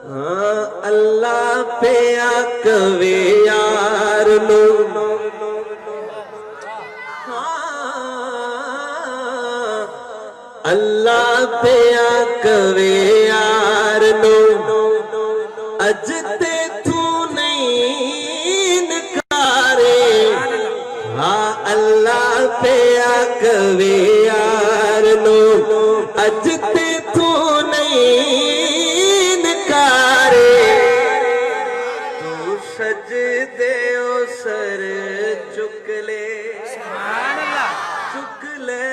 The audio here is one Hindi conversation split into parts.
हाँ अल्लाह पे आकवे यार नो, हाँ अल्लाह पे आकवे यार नो, अज ते तू नहीं नकारे। हाँ अल्लाह पे आकवे यार नो, अज ते तू नहीं नकारे। तू सजदे ओ सर चुक ले, चुक ले।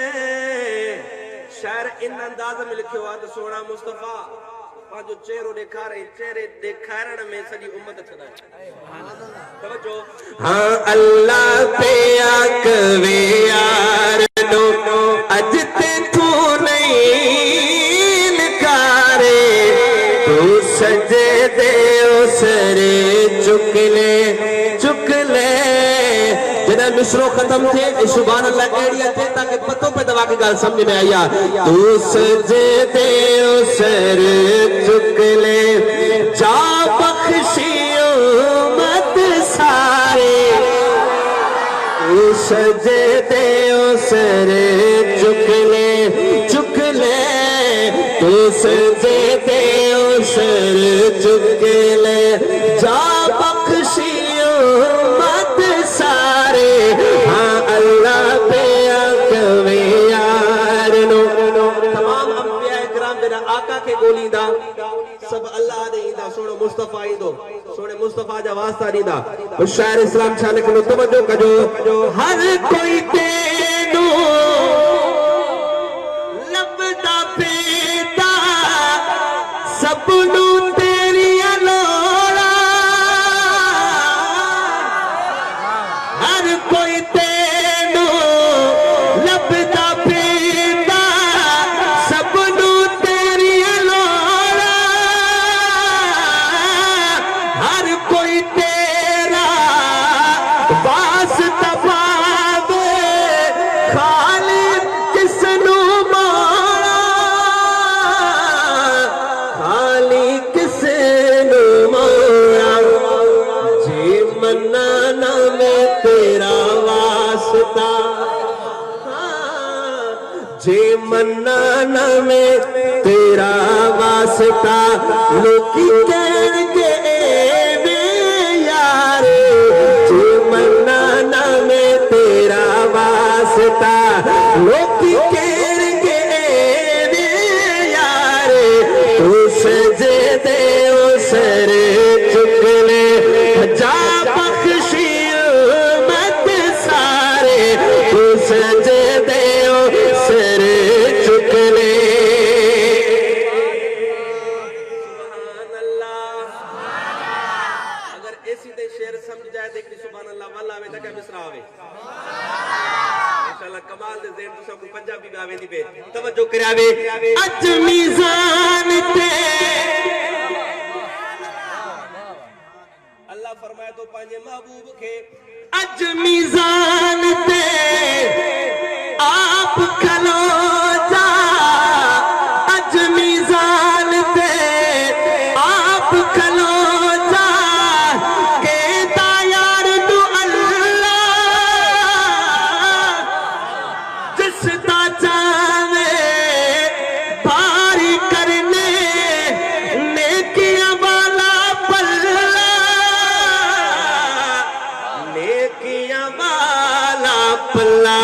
शायर इन अंदाज में लिखियो आहे त सोना मुस्तफा पांजो चेहरो ॾेखारे, चेहरे ॾेखारण में सॼी उम्मत छॾाए। तवज्जो। हाँ अल्लाह पे आकवे यार नो, अज ते तू नहीं नकारे। तू सजदे ओ सरे चुक ले, चुक ले। जॾहिं मिसरो खत्म थिए ऐं सुभान अल्लाह अहिड़ी अचे ताकि पतो पए तव्हां खे ॻाल्हि सम्झ में आई आहे। तू सजदे ओ सर चुक ले, जा बख्शियो मत सारे। तू सजदे ओ सर चुक ले, चुक ले। तू सजदे ओ सर चुक ले, जा बख्शियो मत सारे। हाँ अल्लाह पे आकवे यार नो। तमाम अंबिया इकराम जरा आका के गोलींदा सब अल्लाह दे ईंदा, सोनो मुस्तफा ईंदो, सोने मुस्तफा जा वास्ता ॾींदा। शायर इस्लाम छा लिखंदो तवज्जो कजो। हर कोई तेनू लभदा पेदा, सबनू तेरिया लोड़ा। हर कोई तेनू लभदा पेदा, सबनू तेरिया लोड़ा। हर कोई तेरा वास्ता पावे, खाली किसनू मारा, खाली किसनू मारा। जे मन्ना ना में तेरा वास्ता, जे मन्ना ना में तेरा वास्ता। लोकी कहेंगे वे यार, जे मन्ना ना में तेरा वास्ता। लोकी कहेंगे वे यार, तू सजदे ओ सर चुक ले, जा बख्शियो मत सारे। तू सजदे ओ सर चुक ले। सुभान अल्लाह। अगर ऐसी दे शेर समझ जाए तो कि सुभान अल्लाह वाला आवे तक मिसरा आवे इंशाल्लाह। कमाल दे ज़ेन तुसा को पंजाबी में आवे दी पे तवज्जो करावे। अज मीज़ान ते अल्लाह फरमाए तो पांजे महबूब के, अज मीज़ान ते आप खलो जा। अज मीज़ान ते आप खलो जा, कहता यार तू अल्लाह जिसदा चाहे भारी करने, नेकियां वाला पल्ला, नेकियां वाला पल्ला।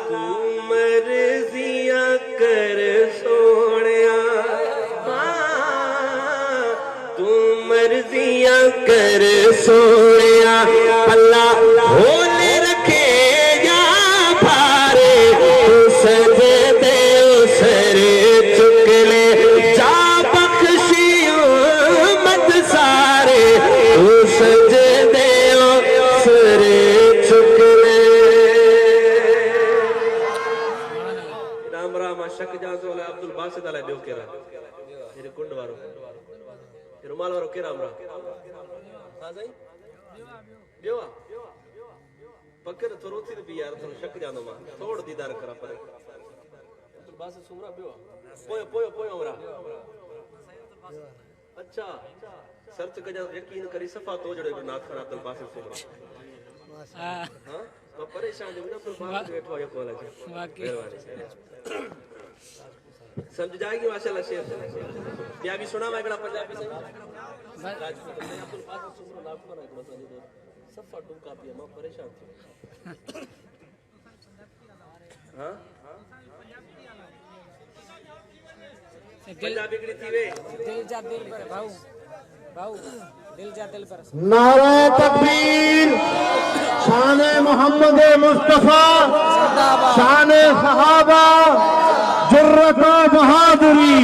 तू मर्जियां कर सोनिया, हाँ तू मर्जियां कर सोनिया। पल्ला होले रखे या भारे, तू सजदे ओ सर चुक ले, जा बख्शियो मत सारे। तू सजदे ओ सर चुक ले। राम राम शक जान तो अब्दुल बासित अला ॿियो केरा तेरे कुंड वारो रुमाल वारो केरा हमरा। हाँ साईं ॿियो आहे पकड़ थोरो थी बि यार थोरो शक जानो मां थोरो दीदार करा पर अब्दुल बासित सुमरा ॿियो पोयो पोयो पोयो हमरा। अच्छा सर्च कजा यकीन करी सफा तो जड़े नाथ खरा अब्दुल बासित सुमरा हां तो परेशान जो अब्दुल बासित बैठो ये कॉल है मेहरबानी समझ जाएगी माशाल्लाह शेर क्या भी सुना मैं एकड़ा पंजाबी से राजपूत अब्दुल बासित सुमरा नाथ खरा एकड़ा तो सफा टुका पिया मैं परेशान थी हां पंजाबी बिगड़ी थी वे दिल जा दिल पर भाऊ भाऊ दिल जा दिल पर नारे तकबीर शान मोहम्मद मुस्तफा शान सहाबा जुर्रत बहादुरी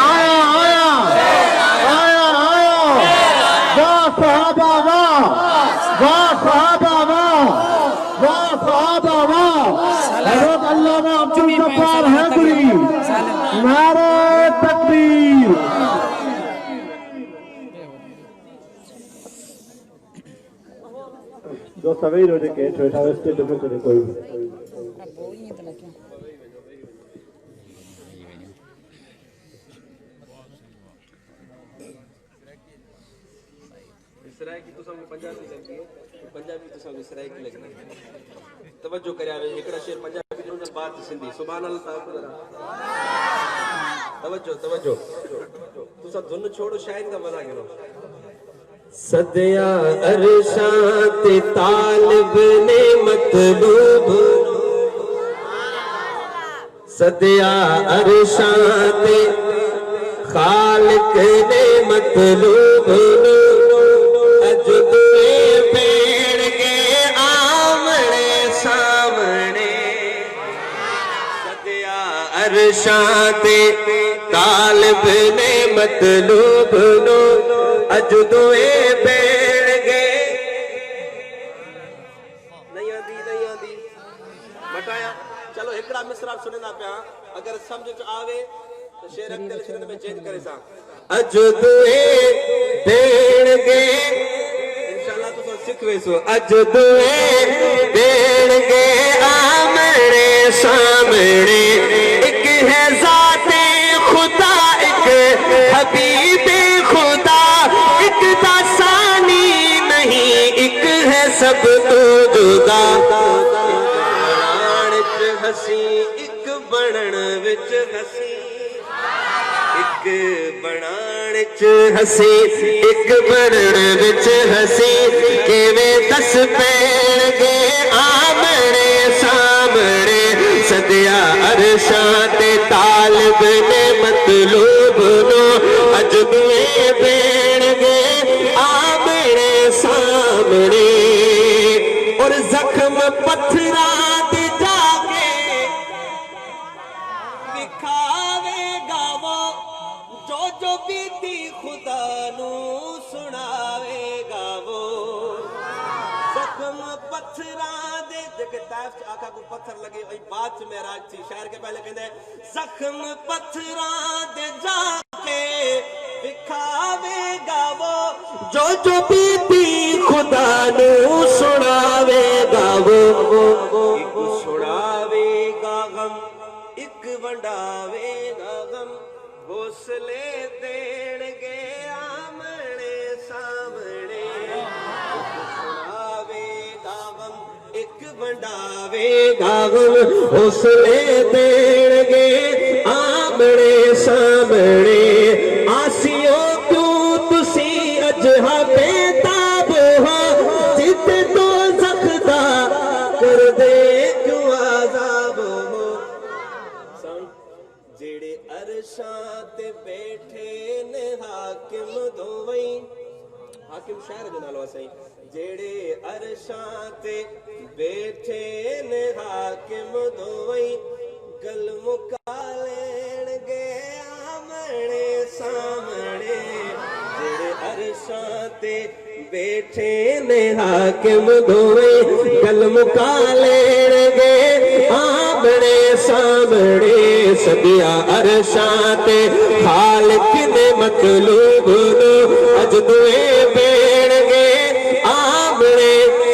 आया आया आया आया वाह सहाबा वाह सहाबा वाह सहाबा वाह अल्लामा अब्दुल गफ्फार हैदरी नारे तकबीर जो सवेर हो के ठेठा वस्ते तो करे कोई अब वो ही इतना क्यों इसराइल की तो सब पंजाबी लगी है पंजाबी तो सब इसराइल की लगी तवज्जो करे आवे एकड़ा शेर पंजाबी जो बात सिंधी सुभान अल्लाह ताला तवज्जो तू सब धुन छोड़ो शायद का मजा गिनो सदिया अरशात तालिब ने मतलूब सदिया अरशात खालिक ने मतलूब अजदे पेड़ के आमने सामने सदिया अरशात तालिब ने मतलूब नो अजदोए बैठ गए नहीं आंदी बटाया चलो एकड़ा मिसरा सुनना पिया अगर समझ च आवे तो शेर अगले शेर में चेंज करे सा अजदोए बैठ गए इंशाल्लाह तो सीखवे सो अजदोए बैठ गए आमने सामने एक है जाते खुदा एक हबीबे खुदा एक दासानी नहीं एक है सब तो जुदा बनाण च हसी एक बनण विच हसी एक बनाण च हसी एक बनण विच हसी किवें दस पैणगे आमने सामने सदिया अरशां ते तालिब ने मतलूब नो अजदे बैणगे आमने सामने और जख्म पत्थरा दे जाके दिखावेगा वो जो बीती खुदा नू सुनावेगा वो जख्म पत्थरा दे जगे ताइफ च आका को पत्थर लगे वही बात च मेराज थी शायर के पहले कहंदे जख्म पत्थरा दे जाके दिखावेगा वो जो बीती खुदा नू सुनावेगा वो एक सुनावेगा गम एक वंडावेगा गम हौसले देणगे आमने सामने एक सुनावेगा गम एक वंडावेगा गम हौसले देणगे आमने सामने आसियो क्यों तुसी अजहा बेताब हो जित तो जख्दा कर दे क्यों आजाब हो जेड़े अरशां ते बैठे ने हाकिम दोवई हाकिम शायर जो नालो सही जेड़े अरशां ते बैठे ने हाकिम दोवई गल मुका लेणगे आमने सामने जेड़े अरशां ते बैठे ने हाकिम दोवई गल मुका लेणगे आमने सामने सदिया अरशां ते खालिक ने मतलूब नो अजदोए बैणगे आमने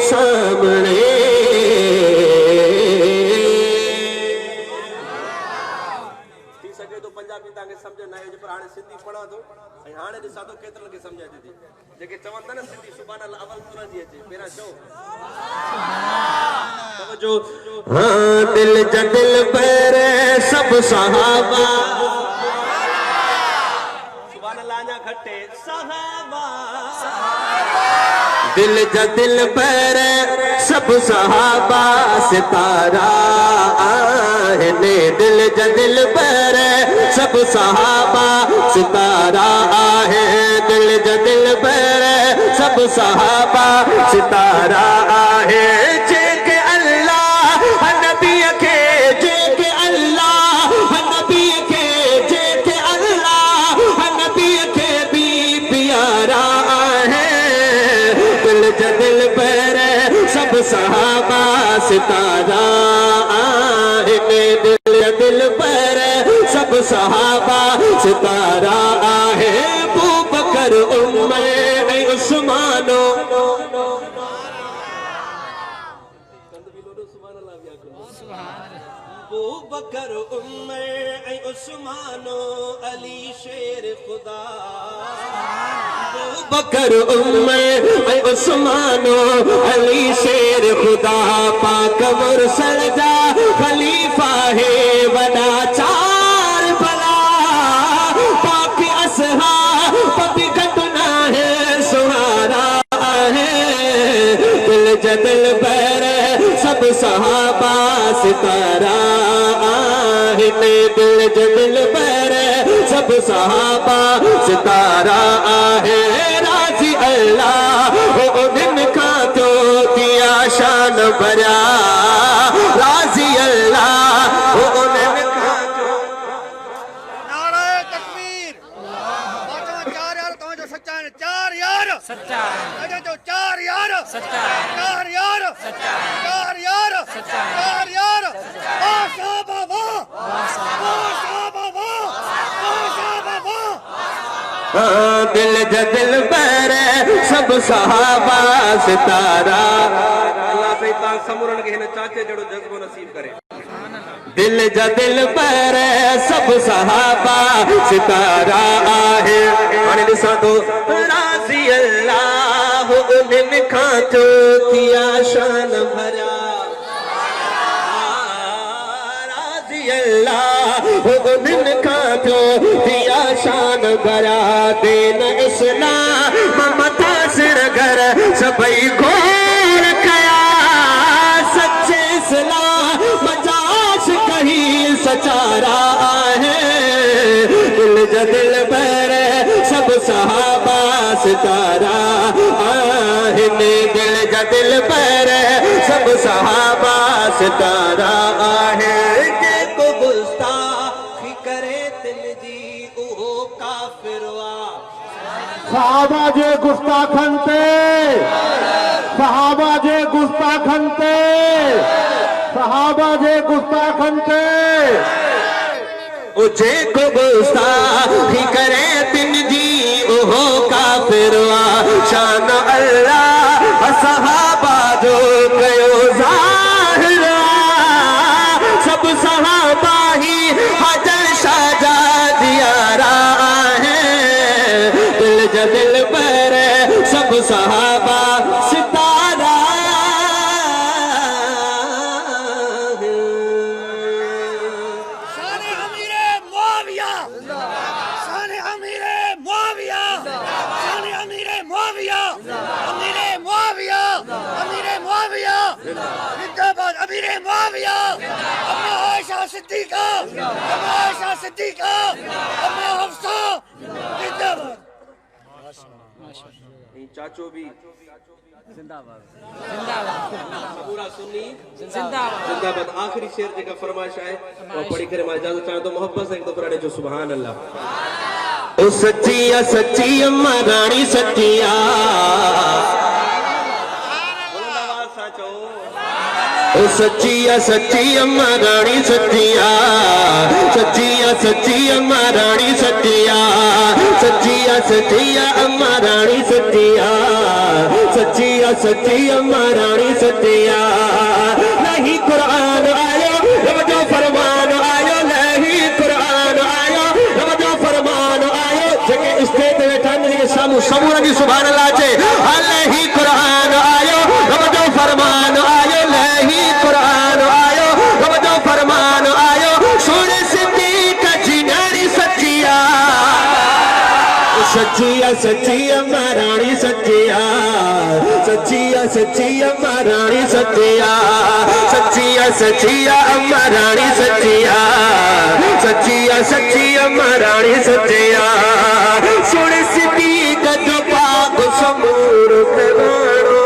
सामने लगे तो पंजाबी ताके समझ ना आयो पर हाने सिंधी पढ़ा तो ऐं हाने ॾिसा तो केतिरनि खे समझ अचे थी जेके चवनि था न सिंधी सुभान अल्लाह अवल तुरन जी अचे पहिरां चओ तवजो हाँ दिल जा दिल पर सब सहाबा सुभान अल्लाह अञा घटे सहाबा दिल जा दिल पर सब सहाबा सितारा आहने दिल जा दिल पर सब सहाबा सितारा आहे दिल जा दिल पर सब सहाबा सितारा आहे जेके अल्लाह नबी के जेके अल्लाह नबी के जेके अल्लाह नबी के भी प्यारा आहे दिल जा दिल पर सब सहाबा सितारा आहने दिल जा दिल पर सब सहाबा सितारा आहे अबू बकर उमर ऐं उस्मानो अबू बकर उमर ऐं उस्मानो अली शेर खुदा अबू बकर उमर ऐं उस्मानो अली शेर खुदा पाक मुरसल जा खलीफा है वॾा चार भला पाक असहाब भी घटना है सुहारा है दिल जा दिल पर सब सहाबा सितारा आहने दिल जा दिल पर सब सहाबा सितारा आहे राजी अल्लाह उन्हनि खां तो दिया शान भरिया राजी अल्लाह उन्हनि खां नारे तकबीर बाचा चार यार तो जो सच्चा है चार यार सच्चा है जो चार यार सच्चा है चार यार सच्चा है चार यार सच्चा है चार यार आशा बाबा आशा बाबा आशा बाबा दिल जा दिल पर सब सहाबा सितारा अल्लाह से तां समूरन के हिन चाचे जड़ो जज्बो नसीब करे दिल जा दिल पर सब सहाबा सितारा आहे हाणे ॾिसां थो राज़ी अल्लाह उन्हनि खां जो किया शान भरिया राज़ी अल्लाह उन्हनि खां जो किया शान भरिया दीन इस्लाम मथा सिर घर सभई घोर कया सच्चे इस्लाम जाश कही सचारा है दिल जा दिल पर सब सहाबा सितारा आहने दिल जा दिल पर सब सहाबा सितारा आहे जेको गुस्ताखी करे तिन जी उहो काफ़िर वा सहाबा जे गुस्ताखन ते सहाबा जे गुस्ताखन ते सहाबा जे गुस्ताखन ते ओ जेको गुस्ताखी करे तिन जी उहो काफ़िर वा शान अल्लाह सहाबा जो कयो ज़ाहिर सब सहाबा ही हजर शाजा दियारा है दिल जा दिल पर सब सहाबा सितारा शान अमीरे मुआविया शान अमीरे मुआविया शान अमीरे मुआविया अमीरे मुआविया अमीरे मुआविया जिंदाबाद अमीरे मुआविया अम्मा आयशा सिद्दीका अम्मा आयशा सिद्दीका अम्मा हफ्सा जिंदाबाद चाचो भी जिंदाबाद पूरा सुन्नी जिंदाबाद जिंदाबाद आखिरी शेर जेका फरमाइश है वो पढ़ी करे मां इजाजत चाहे तो मोहब्बत से एक दो पढ़े जो सुभान अल्लाह ओ सच्चिया सच्ची अम्मा रानी सच्चिया आवाज साचो ओ सच्चिया सच्ची अम्मा रानी सच्चिया सच्चिया सच्ची अम्मा रानी सच्चिया सच्चिया सच्चिया अम्मा रानी सच्चिया सच्चिया सच्ची अम्मा रानी सच्चिया नहीं कुरान आयो जो फरमान आयो नहीं कुरान आयो समूह की सुभान अल्लाह चे अलही कुरान आयो रब जो फरमान आयो लही कुरान आयो रब जो फरमान आयो सोने सिद्दीक जिनारी सच्चिया सच्चिया सच्चिया महारानी सच्चिया सच्चिया सच्चिया महारानी सच्चिया सच्चिया सच्चिया महारानी सच्चिया सच्चिया सच्चिया महारानी सच्चिया सोने सिद्दीक जो पाक समूर करवाणो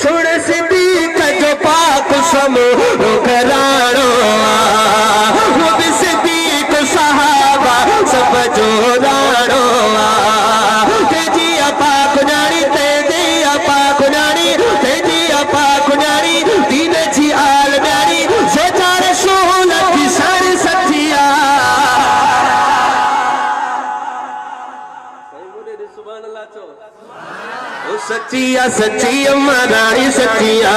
सोने सिद्दीक जो पाक समूर कराणो वो भी सिद्दीक सहाबा सब जो राणो तेजी अपा कुनारी तेजी अपा कुनारी तेजी अपा कुनारी दीन जी आल नारी सोचा रसूल की सारी सच्चिया सुभान अल्लाह चो सच्चिया सच्चिया महारानी सच्चिया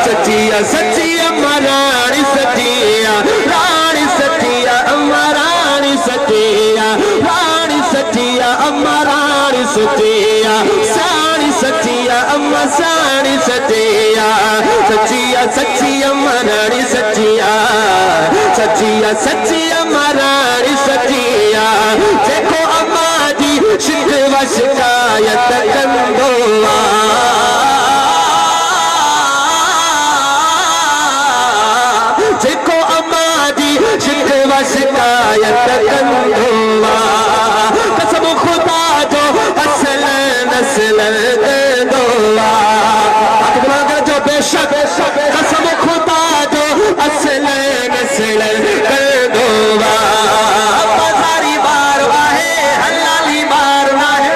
सच्चिया सच्चिया महारानी सच्चिया रानी सच्चिया महारानी सच्चिया रानी सच्चिया महारानी सच्चिया सानी सच्चिया अम्मा सानी सच्चिया सच्चिया सच्चिया महारानी सच्चिया सच्चिया सच्चिया महारानी सच्चिया देखो अम्मा जी शिकवा शिकायत कंदोआ देखो अम्मा जी शिकवा शिकायत कंदोआ कसम खुदा जो असल नस्ल दोआ जो बेशक कसम खुदा जो असल नस्ल दोआ बाजारी बार वाहे हलाली बार वाहे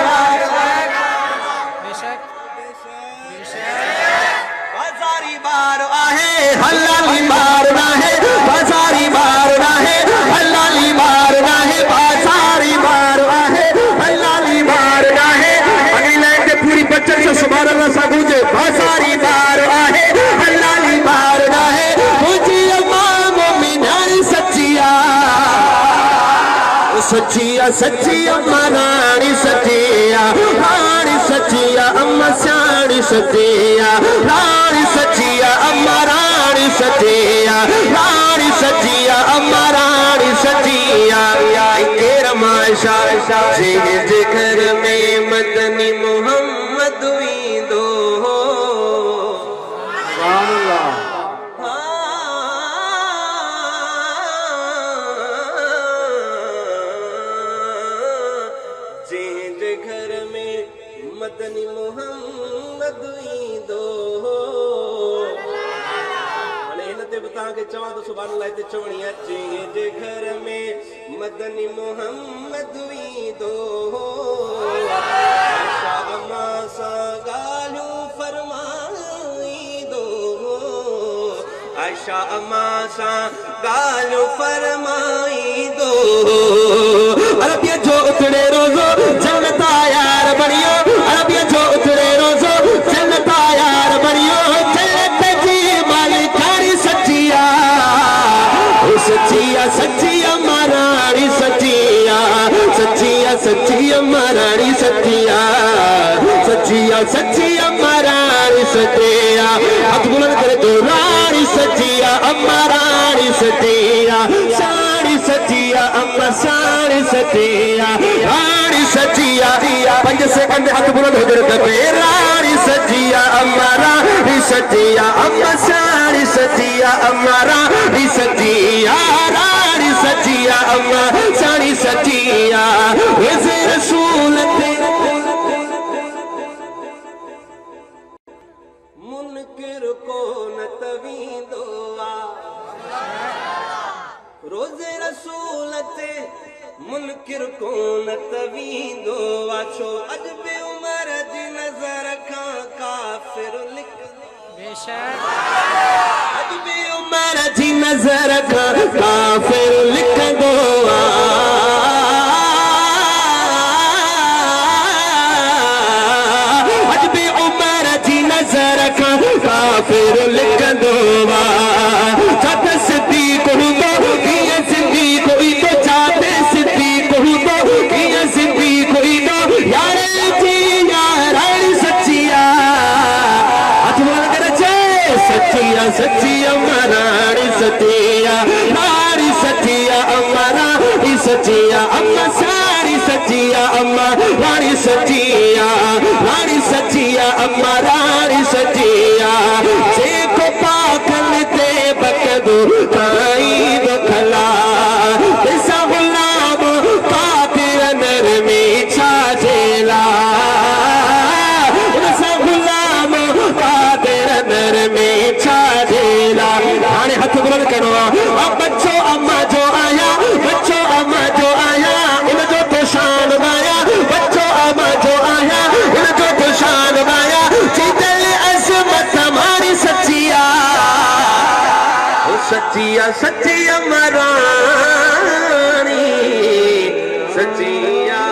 बाजारी बार आहे हलाली बार वाहे बाजारी बार वाहे हलाली बार वाहे बाजारी बार वाहे हलाली बार वाहे अगली लाइन के पूरी बच्चन से सुभान अल्लाह सा गूंजे बाजारी बार वाहे हलाली बार वाहे मुझे अम्मा मोमिनानी सच्चिया सच्चिया सच्चिया महारानी सच्चिया रानी सच्चिया अम्मा सानी सच्चिया रानी सच्चिया अम्मा रानी सच्चिया रानी सच्चिया अम्मा रानी सच्चिया के रमाशा जे घर में मदनी मोहम्मद दो घर में मदनी मोहम्मद दो ते बता के चवा तो सुभान अल्लाह ते चवणिया जे घर में मदनी मोहम्मद दो आशा अम्मा सा गालू फरमाई दो आशा अम्मा सा गालू फरमाई दो अरबिया जो उतरे रोजो जन्नता यार बनियो अरबिया जो उतरे रोजो जन्नता यार बनियो जन्नत जी मालिकानी सच्चिया सच्चिया सच्चिया महारानी सच्चिया सच्चिया सच्चिया महारानी सच्चिया सच्चिया सच्चिया महारानी सच्चिया हाथ बुलंद करे तो रानी सच्चिया अम्मा रानी सच्चिया सानी सच्चिया अम्मा सानी सच्चिया रानी सच्चिया पंज सेकंड हाथ बुलंद हो जाए रानी सच्चिया अम्मा रानी सच्चिया अम्मा सानी सच्चिया अम्मा रानी सच्चिया रानी सच्चिया अम्मा सानी सच्चिया वज़े रसूल मुनकिर को न तवींदो रोज़े रसूल ते मुनकिर को न तवींदो छो अज बे उमर जी नजर खां काफिर लिख बेशक अज बे उमर जी नजर खां काफिर लिख दो अज बे उमर जी नजर खां काफिर लिख दो छत सिद्दीक हूं तो किए सिद्दीक हुई तो चाहते सिद्दीक हूं तो किए सिद्दीक सचिया अम्मा सारी सचिया अम्मा रानी सचिया अम्मा रानी सचिया जेको पाखल ते बकदो काई बखला ऐसा गुलाम कातिर नर में छाजेला ऐसा गुलाम कातिर नर में छाजेला हाणे हथ बुलंद करो अब बच्चो अम्मा जो आया बच्चो अम्मा जो आया उनजो तो शान गाया बच्चो अम्मा जो आया उनजो तो शान गाया जीतल अजमत हमारी सचिया सचिया सचिया मरानी सचिया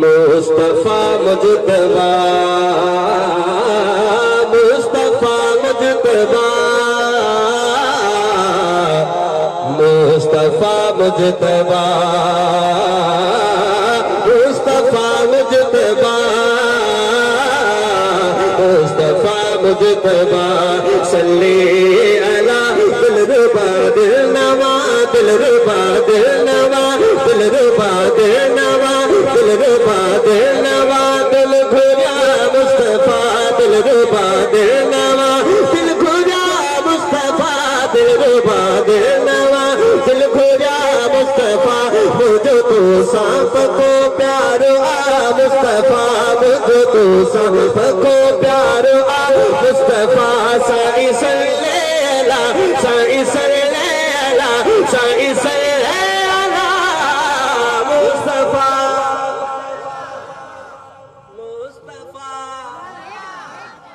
मुस्तफा मुजतबा मुस्तफा मुजतबा मुस्तफा मुजतबा मुस्तफा मुजतबा मुस्तफा मुजतबा सल्ले अला दिलरुबा दिलनवा दिलरुबा दिलनवा दिलरुबा दिलनवा दिलरुबा दिलनवा दिल खुदा मुस्तफा दिलरुबा दिलनवा दिल खुदा मुस्तफा दिलरुबा दिलनवा दिल खुदा मुस्तफा मुझे तो सांप को प्यार आ मुस्तफा मुझे तो सांप को प्यार आ मुस्तफा साई सल्लेला साई सल्लेला साई सल्लेला मुस्तफा मुस्तफा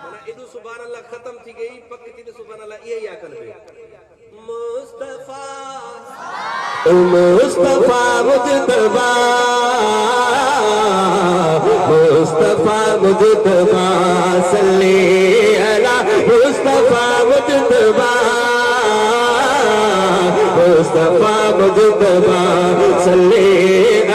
माना इदु सुभान अल्लाह खत्म थी गई पक्की थी सुभान अल्लाह ये आकन पे मुस्तफा मुस्तफा मुजतबा मुस्तफा मुजतबा सल्ले अला मुस्तफा मुजतबा मुस्तफा मुजतबा सल्ले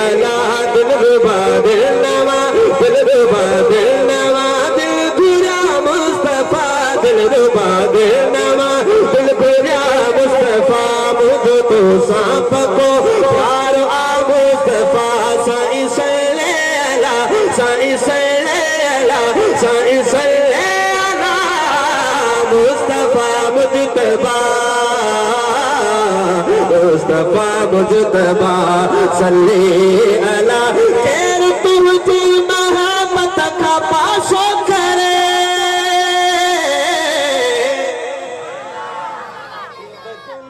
अला दिलरुबा दिलनवा दिलरुबा दिलनवा दिल खुदा मुस्तफा दिलरुबा दिलनवा दिल खुदा मुस्तफा मुझे तो सांप को प्यार आ मुस्तफा साई सल्लेला साई सल्लेला साई सल्लेला मुस्तफा मुजतबा मुस्तफा मुजतबा सल्ले अला खैर तुझी मोहब्बत का पासो करे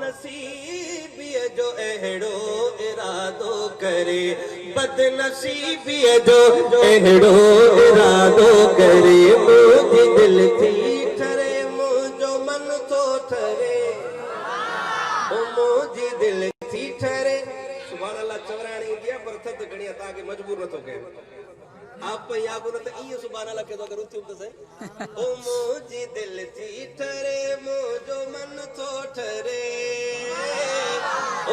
बदनसीबी जो एहड़ो इरादो करे बदनसीबी जो एहड़ो इरादो करे मुझे दिल थी ठरे मुझो मन तो ठरे ओ मुझी दिल थी ठरे सुभान अल्लाह चवराणी दिया पर थत गणिया ताके मजबूर न तो के आप या गुण तो ये सुभान अल्लाह के तो करू तुम तो से ओ मुझी दिल थी ठरे मुझो मन तो ठरे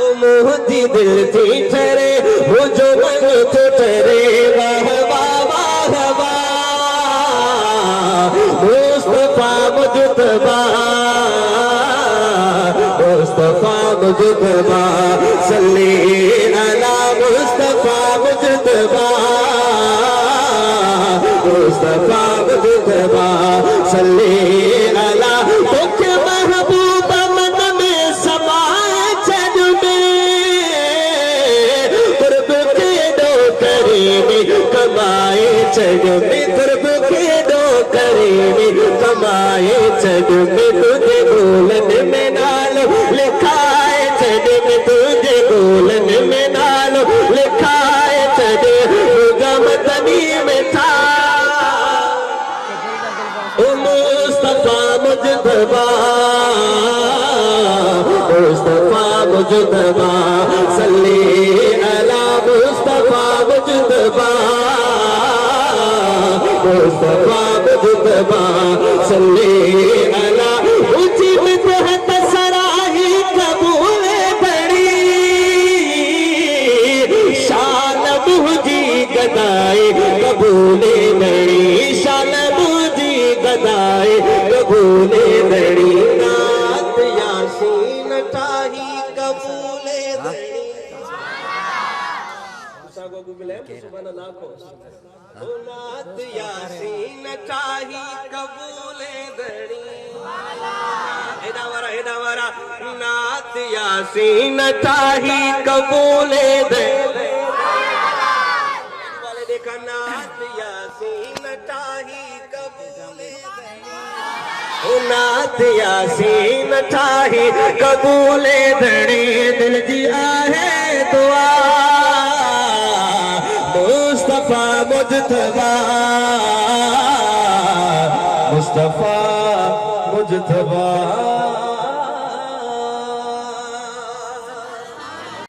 ओ मुझे दिल थी ठरे मुझो मन तो ठरे वाह वाह वाह वाह मुस्तफा मुजतबा मुस्तफा मुजतबा सल्ले अला मुस्तफा मुजतबा मुस्तफा मुजतबा सल्ले अला तोखे महबूब मन में समाए छड़ में कुर्ब के दो करे में कमाए छड़ में कुर्ब के दो करे में कमाए छड़ में तुझे बोलन में नालो लिखाए छड़ में तुझे बोलन में नालो लिखाए छड़ मदनी में था ओ मुस्तफा मुजतबा मुस्तफा मुजतबा सल्ले अला मुस्तफा मुजतबा मुस्तफा मुजतबा सल्ले अला ऊंची मितहत सराही कबूल बड़ी धणी सागो को मिले सुभान अल्लाह को ओ नात यासीन चाही कबूले धणी हेदा वारा नात यासीन चाही कबूले धणी वाले देखा नात यासीन चाही कबूले धणी ओ नात यासीन चाही कबूले धणी दिल जी आहे दुआ मुस्तफा मुजतबा मुस्तफा मुजतबा